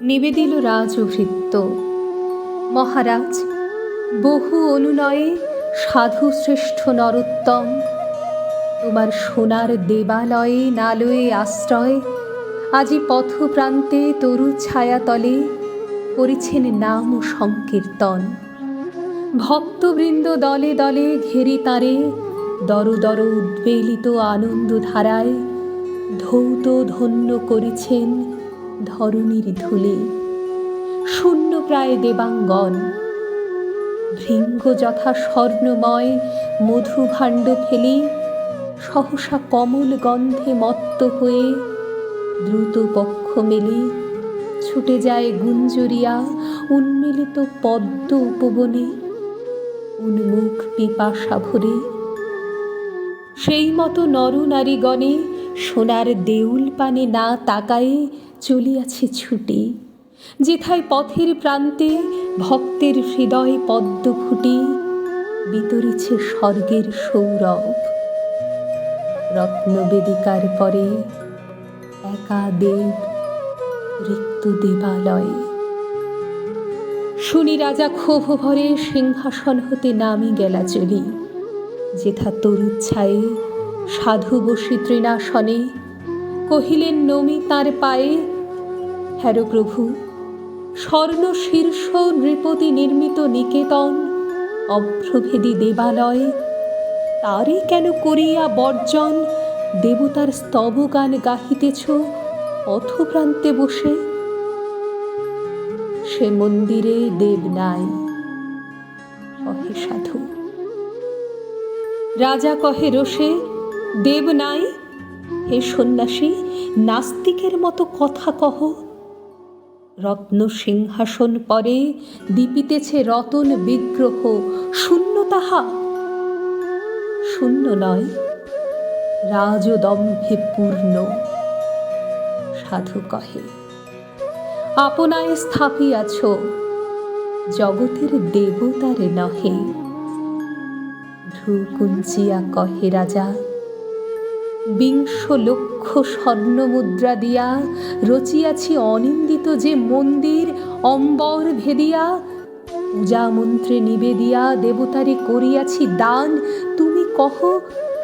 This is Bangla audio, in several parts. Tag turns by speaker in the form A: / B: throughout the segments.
A: নিবেদিল রাজভৃত্য। মহারাজ, বহু অনুনয়ে সাধু শ্রেষ্ঠ নরোত্তম, তোমার সোনার দেবালয়ে নালয়ে আশ্রয় আজি পথপ্রান্তে তরু ছায়াতলে করেছেন নাম সংকীর্তন। ভক্তবৃন্দ দলে দলে ঘেরি তারে দর দর উদ্বেলিত আনন্দ ধারায় ধৌত ধন্য করেছেন ধরণীর ধূলে। শূন্য প্রায় দেবাঙ্গন, ভৃঙ্গ যথা স্বর্ণময় মধুভাণ্ড ফেলি সহসা কমল গন্ধে মত্ত হয়ে দ্রুত পক্ষ মেলি ছুটে যায় গুঞ্জরিয়া উন্মিলিত পদ্ম উপবনে উন্মুখ পিপাসা ভরে। সেই মতো নরনারীগণে সোনার দেউল পানে না তাকায়ে চলিয়াছে ছুটি, যেথায় পথের প্রান্তে ভক্তের হৃদয় পদ্ম ফুটি বিতরেছে স্বর্গের সৌরভ। রত্নবেদিকার পরে একা দেব রিক্ত দেবালয়ে। শুনি রাজা ক্ষোভ ভরে সিংহাসন হতে নামি গেলা চলি, যেথা তরুচ্ছায়ে সাধু বসি তৃণাসনে কহিলেন নমি তাঁর পায়ে, হ্যারো প্রভু, স্বর্ণ শীর্ষ নৃপতি নির্মিত নিকেতন অভ্রভেদী দেবালয় তারই কেন করিয়া বর্জন দেবতার স্তবগান গাহিতেছ পথপ্রান্তে বসে? সে মন্দিরে দেব নাই, কহে সাধু। রাজা কহে রোষে, দেব নাই? হে সন্ন্যাসী, নাস্তিকের মতো কথা কহ। রত্ন সিংহাসন পরে দীপিতেছে রতন বিগ্রহ, শূন্য তাহা? শূন্য নয়, রাজদম্ভে পূর্ণ। সাধু কহে, আপনায় স্থাপিয়াছ, জগতের দেবতার নহে। ভ্রু কুঞ্চিয়া কহে রাজা, ২০ লক্ষ স্বর্ণ মুদ্রা দিয়া রচিয়াছি অনিন্দিত যে মন্দির অম্বর ভেদিয়া, পূজা মন্ত্রে নিবেদিয়া দেবতারে করিয়াছি দান। তুমি কহ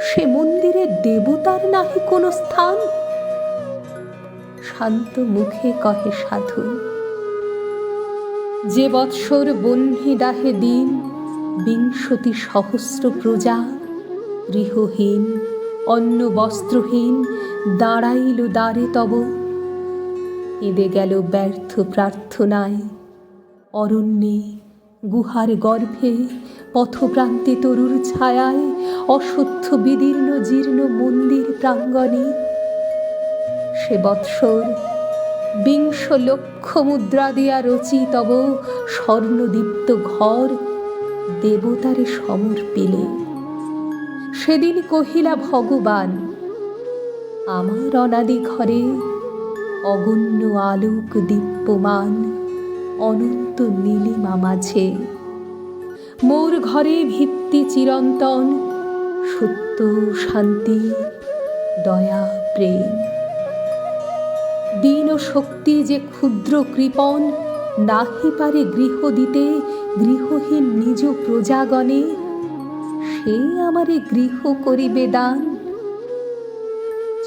A: সে মন্দিরে দেবতার নাহি কোনো স্থান? শান্ত মুখে কহে সাধু, যে বৎসর বহ্নি দাহে দিন ২০ সহস্র প্রজা গৃহহীন অন্ন বস্ত্রহীন দাঁড়াইল দ্বারে তব, কেঁদে গেল ব্যর্থ প্রার্থনায় অরণ্যে গুহার গর্ভে পথপ্রান্তে তরুর ছায়ায় অসত্য বিদীর্ণ জীর্ণ মন্দির প্রাঙ্গণে। সে বৎসর ২০ লক্ষ মুদ্রা দিয়া রচি তব স্বর্ণদীপ্ত ঘর দেবতারে সমর্পিলে। সেদিন কহিলা ভগবান, আমার অনাদি ঘরে অগণ্য আলোক দীপ্যমান অনন্ত নীলিমা মাঝে। মোর ঘরে ভিত্তি চিরন্তন সত্য শান্তি দয়া প্রেম। দীন শক্তি যে ক্ষুদ্র কৃপণ নাহি পারে গৃহ দিতে গৃহহীন নিজ প্রজাগণে, সে আমারে গৃহ করিবে দান।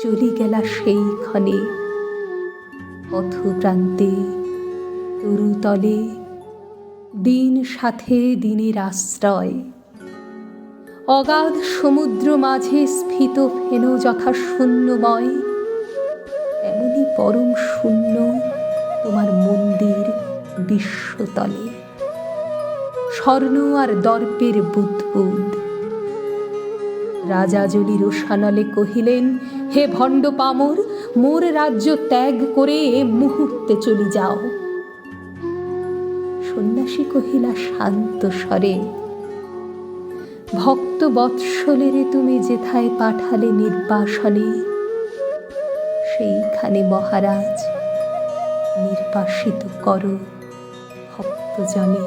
A: চলি গেলা সেই ক্ষণে পথপ্রান্তে তরুতলে দিন সাথে দিনের আশ্রয়। অগাধ সমুদ্র মাঝে স্ফীত ফেন যথা শূন্যময়, এমনি পরম শূন্য তোমার মন্দির বিশ্বতলে। স্বর্ণ আর দর্পের বুদ্বুদ। রাজা জলি রোষানলে কহিলেন, হে ভণ্ড পামর, মোর রাজ্য ত্যাগ করে এ মুহূর্তে চলি যাও। সন্ন্যাসী কহিলা শান্ত স্বরে, ভক্ত বৎসলেরে তুমি যেথায় পাঠালে নির্বাসনে, সেইখানে মহারাজ নির্বাসিত করো ভক্তজনে।